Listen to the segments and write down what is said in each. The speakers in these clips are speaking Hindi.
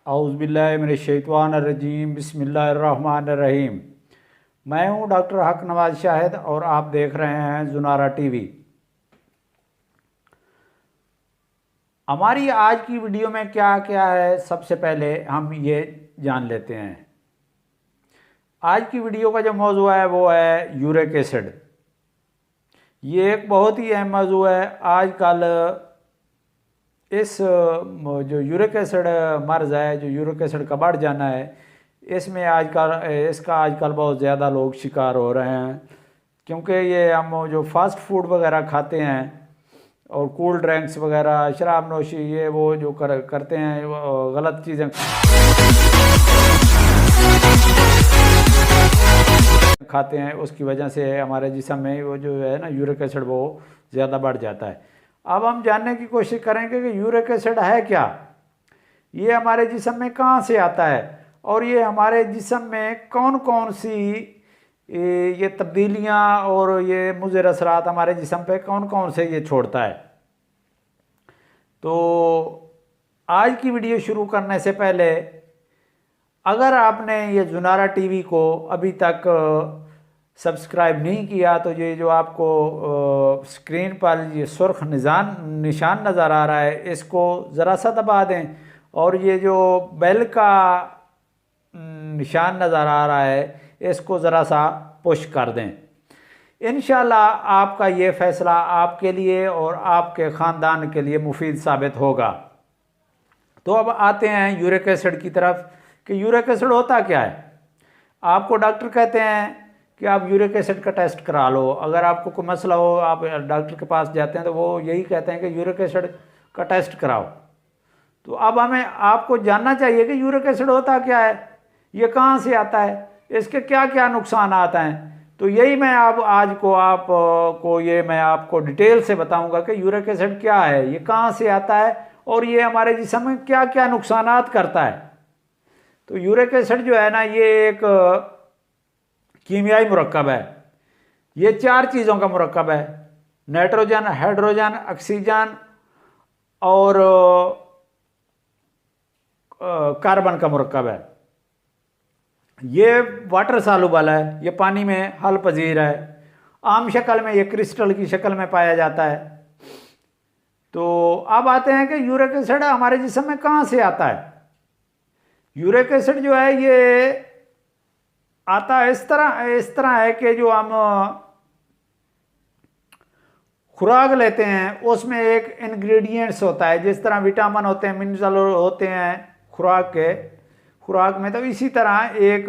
औज़ुबिल्लाहिमिनश्शैतानिर्रजीम बिस्मिल्लाहिर्रहमानिर्रहीम। मैं हूं डॉक्टर हक नवाज शाहिद और आप देख रहे हैं जुनारा टीवी। हमारी आज की वीडियो में क्या क्या है, सबसे पहले हम ये जान लेते हैं। आज की वीडियो का जो मौजू है वो है यूरिक एसिड। ये एक बहुत ही अहम मौजू है। आजकल इस जो यूरिक एसिड मर्ज़ है, जो यूरिक एसिड का बढ़ जाना है, इसमें आजकल बहुत ज़्यादा लोग शिकार हो रहे हैं, क्योंकि ये हम जो फास्ट फूड वगैरह खाते हैं और कूल ड्रिंक्स वगैरह, शराब नोशी, ये वो जो करते हैं, गलत चीज़ें खाते हैं, उसकी वजह से हमारे जिस्म में वो जो है ना यूरिक एसिड वो ज़्यादा बढ़ जाता है। अब हम जानने की कोशिश करेंगे कि यूरिक एसिड है क्या, ये हमारे जिस्म में कहाँ से आता है और ये हमारे जिस्म में कौन कौन सी ये तब्दीलियाँ और ये मुज़र असरात हमारे जिस्म पे कौन कौन से ये छोड़ता है। तो आज की वीडियो शुरू करने से पहले अगर आपने ये जुनारा टीवी को अभी तक सब्सक्राइब नहीं किया तो ये जो आपको स्क्रीन पर ये सुर्ख निशान नज़र आ रहा है, इसको ज़रा सा दबा दें और ये जो बेल का निशान नज़र आ रहा है, इसको ज़रा सा पुश कर दें। इंशाल्लाह आपका ये फ़ैसला आपके लिए और आपके ख़ानदान के लिए मुफीद साबित होगा। तो अब आते हैं यूरिक एसिड की तरफ कि यूरिक एसिड होता क्या है। आपको डॉक्टर कहते हैं कि आप यूरिक एसिड का टेस्ट करा लो। अगर आपको कोई मसला हो, आप डॉक्टर के पास जाते हैं तो वो यही कहते हैं कि यूरिक एसिड का टेस्ट कराओ। तो अब आपको जानना चाहिए कि यूरिक एसिड होता क्या है, ये कहाँ से आता है, इसके क्या क्या नुकसान आते हैं। तो यही मैं मैं आपको डिटेल से बताऊंगा कि यूरिक एसिड क्या है, ये कहाँ से आता है और ये हमारे जिस्म में क्या क्या नुकसानात करता है। तो यूरिक एसिड जो है ना, ये एक कीमियाई मुरक्कब है। ये 4 चीज़ों का मुरक्कब है: नाइट्रोजन, हाइड्रोजन, ऑक्सीजन और कार्बन का मुरक्कब है। ये वाटर सालुबल है, ये पानी में हल पजीर है। आम शक्ल में ये क्रिस्टल की शक्ल में पाया जाता है। तो अब आते हैं कि यूरिक एसिड हमारे जिस्म में कहाँ से आता है। यूरिक एसिड जो है ये आता है इस तरह है कि जो हम खुराक लेते हैं उसमें एक इंग्रेडिएंट्स होता है। जिस तरह विटामिन होते हैं, मिनरल होते हैं खुराक में, तो इसी तरह एक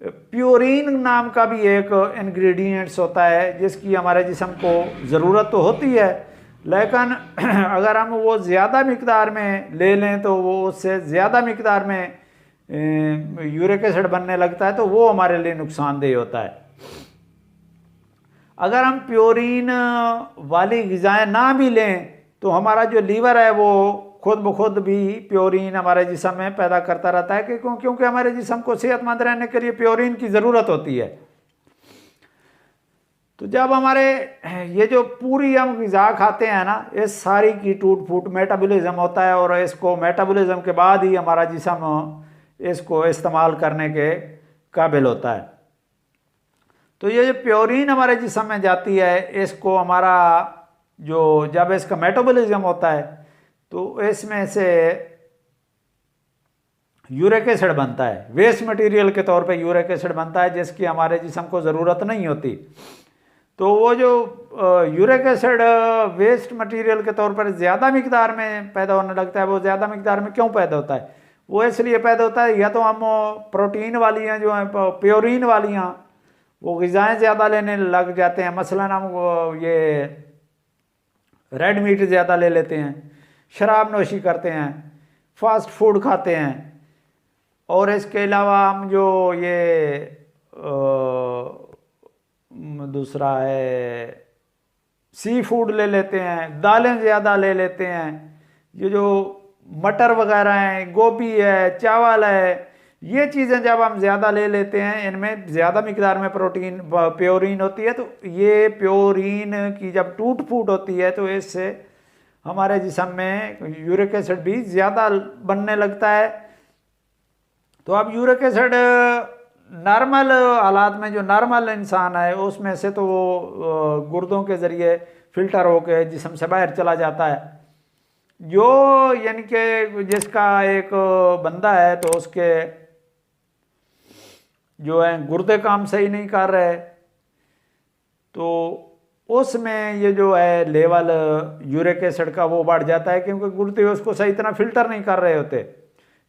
प्योरीन नाम का भी एक इंग्रेडिएंट्स होता है जिसकी हमारे जिस्म को ज़रूरत तो होती है, लेकिन अगर हम वो ज़्यादा मिकदार में ले लें तो वो उससे ज़्यादा मिकदार में यूरिक एसिड बनने लगता है, तो वो हमारे लिए नुकसानदेह होता है। अगर हम प्योरीन वाली ग़िज़ाएँ ना भी लें तो हमारा जो लीवर है वो खुद ब खुद भी प्योरीन हमारे जिस्म में पैदा करता रहता है, क्योंकि हमारे जिस्म को सेहतमंद रहने के लिए प्योरीन की ज़रूरत होती है। तो जब हमारे ये जो पूरी हम ग़िज़ा खाते हैं ना, इस सारी की टूट फूट मेटाबॉलिज्म होता है और इसको मेटाबॉलिज्म के बाद ही हमारा जिस्म इसको इस्तेमाल करने के काबिल होता है। तो ये जो प्योरीन हमारे जिस्म में जाती है, इसको हमारा जब इसका मेटाबॉलिज्म होता है तो इसमें से यूरिक एसिड बनता है। वेस्ट मटेरियल के तौर पे यूरिक एसिड बनता है जिसकी हमारे जिस्म को ज़रूरत नहीं होती। तो वो जो यूरिक एसिड वेस्ट मटेरियल के तौर पर ज़्यादा मिकदार में पैदा होने लगता है, वो ज़्यादा मिकदार में क्यों पैदा होता है? वो इसलिए पैदा होता है, या तो हम प्रोटीन वाली हैं जो हैं प्योरीन वाली हैं, वो ग़िज़ाएँ ज़्यादा लेने लग जाते हैं। मसलन हम ये रेड मीट ज़्यादा ले लेते हैं, शराब नोशी करते हैं, फास्ट फूड खाते हैं, और इसके अलावा हम जो ये दूसरा है सी फूड ले लेते हैं, दालें ज़्यादा ले लेते हैं। ये जो मटर वगैरह हैं, गोभी है, चावल है, ये चीज़ें जब हम ज़्यादा ले लेते हैं, इनमें ज़्यादा मिकदार में प्योरीन होती है। तो ये प्योरीन की जब टूट फूट होती है तो इससे हमारे जिस्म में यूरिक एसिड भी ज़्यादा बनने लगता है, तो अब यूरिक एसिड नॉर्मल हालात में, जो नॉर्मल इंसान है उसमें से तो वो गुर्दों के ज़रिए फिल्टर होकर जिस्म से बाहर चला जाता है। जो यानी कि जिसका एक बंदा है तो उसके जो है गुर्दे काम सही नहीं कर रहे, तो उसमें ये जो है लेवल यूरिक एसिड का वो बढ़ जाता है, क्योंकि गुर्दे उसको सही तरह फिल्टर नहीं कर रहे होते।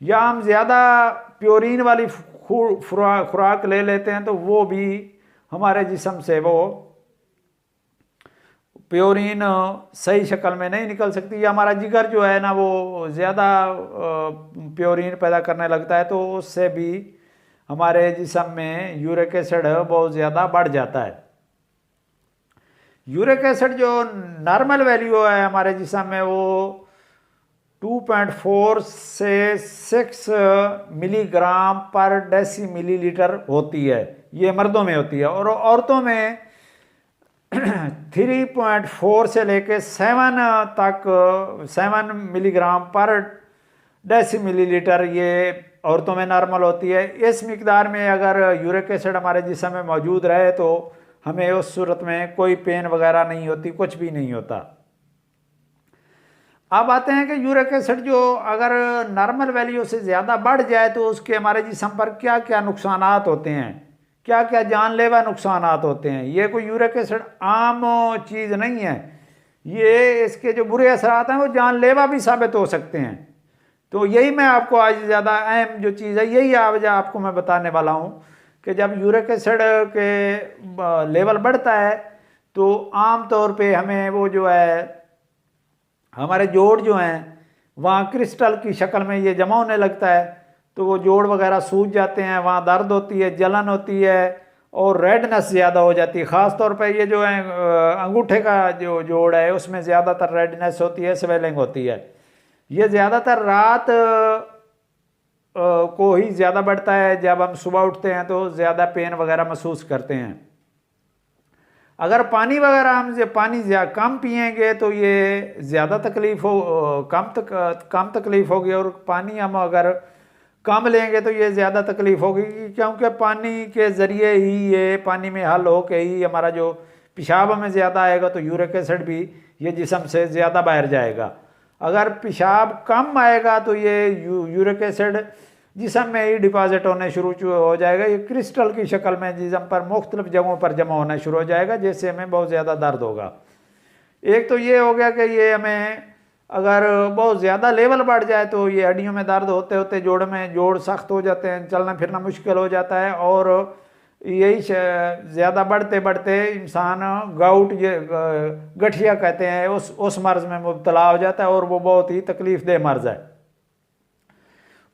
या हम ज़्यादा प्योरीन वाली खुराक ले लेते हैं तो वो भी हमारे जिस्म से वो प्योरीन सही शक्ल में नहीं निकल सकती। या हमारा जिगर जो है ना वो ज़्यादा प्योरीन पैदा करने लगता है, तो उससे भी हमारे जिस्म में यूरिक एसिड बहुत ज़्यादा बढ़ जाता है। यूरिक एसिड जो नॉर्मल वैल्यू है हमारे जिस्म में वो 2.4 से 6 मिलीग्राम पर डेसी मिलीलीटर होती है, ये मर्दों में होती है। और औरतों में 3.4 से लेके 7 मिलीग्राम पर डेसी मिलीलीटर ये औरतों में नॉर्मल होती है। इस मिकदार में अगर यूरिक एसिड हमारे जिस्म में मौजूद रहे तो हमें उस सूरत में कोई पेन वगैरह नहीं होती, कुछ भी नहीं होता। अब आते हैं कि यूरिक एसिड जो अगर नॉर्मल वैल्यू से ज़्यादा बढ़ जाए तो उसके हमारे जिस्म पर क्या क्या नुकसानात होते हैं, क्या क्या जानलेवा नुकसानात होते हैं। ये कोई यूरिक एसिड आम चीज़ नहीं है, ये इसके जो बुरे असरात हैं वो जानलेवा भी साबित हो सकते हैं। तो यही मैं आपको आज ज़्यादा अहम जो चीज़ है यही आज आपको मैं बताने वाला हूँ कि जब यूरिक एसिड के लेवल बढ़ता है तो आम तौर पे हमें वो जो है हमारे जोड़ जो हैं वहाँ क्रिस्टल की शक्ल में ये जमा होने लगता है, तो वो जोड़ वगैरह सूज जाते हैं, वहाँ दर्द होती है, जलन होती है और रेडनेस ज़्यादा हो जाती है। ख़ास तौर पे ये जो है अंगूठे का जो जोड़ है उसमें ज़्यादातर रेडनेस होती है, स्वेलिंग होती है। ये ज़्यादातर रात को ही ज़्यादा बढ़ता है, जब हम सुबह उठते हैं तो ज़्यादा पेन वगैरह महसूस करते हैं। अगर पानी वगैरह हम पानी कम पिएंगे तो ये ज़्यादा तकलीफ़ कम तकलीफ़ होगी, और पानी हम अगर कम लेंगे तो ये ज़्यादा तकलीफ़ होगी, क्योंकि पानी के ज़रिए ही ये पानी में हल हो के ही हमारा जो पेशाब में ज़्यादा आएगा तो यूरिक एसिड भी ये जिस्म से ज़्यादा बाहर जाएगा। अगर पेशाब कम आएगा तो ये यूरिक एसिड जिस्म में ही डिपॉजिट होने शुरू हो जाएगा, ये क्रिस्टल की शक्ल में जिस्म पर मुख्तलिफ जगहों पर जमा होना शुरू हो जाएगा, जिससे हमें बहुत ज़्यादा दर्द होगा। एक तो ये हो गया कि ये हमें अगर बहुत ज़्यादा लेवल बढ़ जाए तो ये हड्डियों में दर्द होते होते जोड़ सख्त हो जाते हैं, चलना फिरना मुश्किल हो जाता है, और यही ज़्यादा बढ़ते बढ़ते इंसान गाउट ये गठिया कहते हैं उस मर्ज़ में मुब्तला हो जाता है, और वो बहुत ही तकलीफ़देह मर्ज़ है।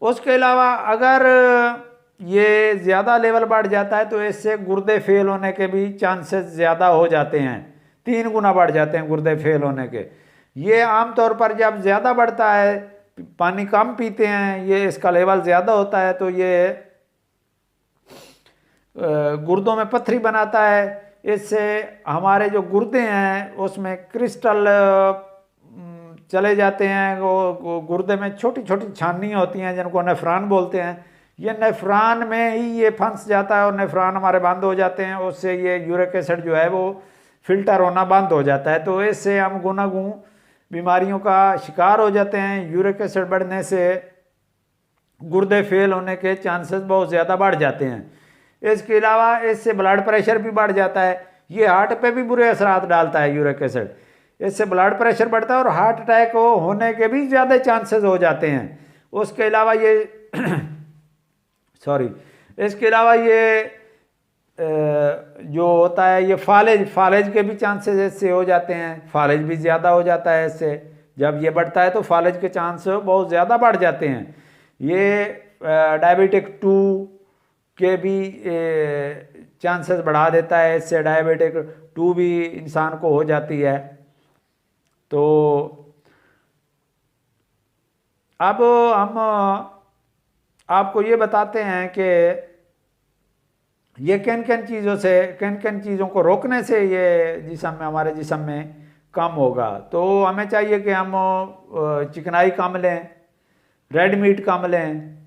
उसके अलावा अगर ये ज़्यादा लेवल बढ़ जाता है तो इससे गुर्दे फेल होने के भी चांसेस ज़्यादा हो जाते हैं, 3 गुना बढ़ जाते हैं गुर्दे फेल होने के। ये आम तौर पर जब ज़्यादा बढ़ता है, पानी कम पीते हैं, ये इसका लेवल ज़्यादा होता है तो ये गुर्दों में पत्थरी बनाता है। इससे हमारे जो गुर्दे हैं उसमें क्रिस्टल चले जाते हैं, वो गुर्दे में छोटी छोटी छानियाँ होती हैं जिनको नेफ्रॉन बोलते हैं, ये नेफ्रॉन में ही ये फंस जाता है और नेफ्रॉन हमारे बंद हो जाते हैं। उससे ये यूरिक एसिड जो है वो फिल्टर होना बंद हो जाता है, तो इससे हम गुनागूं बीमारियों का शिकार हो जाते हैं। यूरिक एसिड बढ़ने से गुर्दे फेल होने के चांसेस बहुत ज़्यादा बढ़ जाते हैं। इसके अलावा इससे ब्लड प्रेशर भी बढ़ जाता है, ये हार्ट पे भी बुरे असरात डालता है यूरिक एसिड। इससे ब्लड प्रेशर बढ़ता है और हार्ट अटैक होने के भी ज़्यादा चांसेस हो जाते हैं। उसके अलावा ये इसके अलावा ये जो होता है ये फालेज के भी चांसेस इससे हो जाते हैं, फालेज भी ज़्यादा हो जाता है इससे। जब ये बढ़ता है तो फालेज के चांस बहुत ज़्यादा बढ़ जाते हैं। ये डायबिटिक 2 के भी चांसेस बढ़ा देता है, इससे डायबिटिक 2 भी इंसान को हो जाती है। तो अब हम आपको ये बताते हैं कि ये किन किन चीज़ों को रोकने से ये हमारे जिस्म में कम होगा। तो हमें चाहिए कि हम चिकनाई कम लें, रेड मीट कम लें,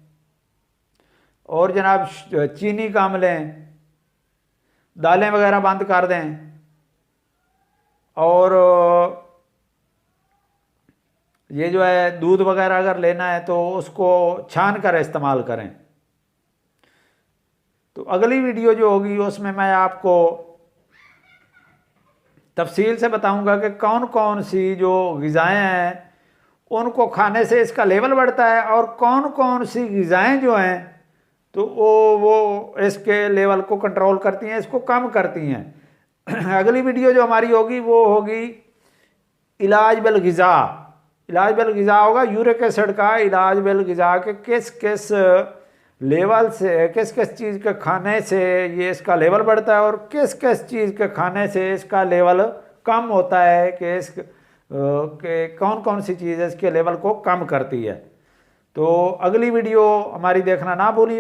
और जनाब चीनी कम लें, दालें वगैरह बंद कर दें, और ये जो है दूध वगैरह अगर लेना है तो उसको छान कर इस्तेमाल करें। तो अगली वीडियो जो होगी उसमें मैं आपको तफसील से बताऊंगा कि कौन कौन सी जो ग़िज़ाएँ हैं उनको खाने से इसका लेवल बढ़ता है, और कौन कौन सी ग़िज़ाएँ जो हैं तो वो इसके लेवल को कंट्रोल करती हैं, इसको कम करती हैं। अगली वीडियो जो हमारी होगी वो होगी इलाज बिल ग़िज़ा। इलाज बिल ग़िज़ा होगा यूरिक एसिड का इलाज बिल ग़िज़ा के किस किस लेवल से, किस किस चीज़ के खाने से ये इसका लेवल बढ़ता है और किस किस चीज़ के खाने से इसका लेवल कम होता है, कि कौन कौन सी चीज़ इसके लेवल को कम करती है। तो अगली वीडियो हमारी देखना ना भूलिए।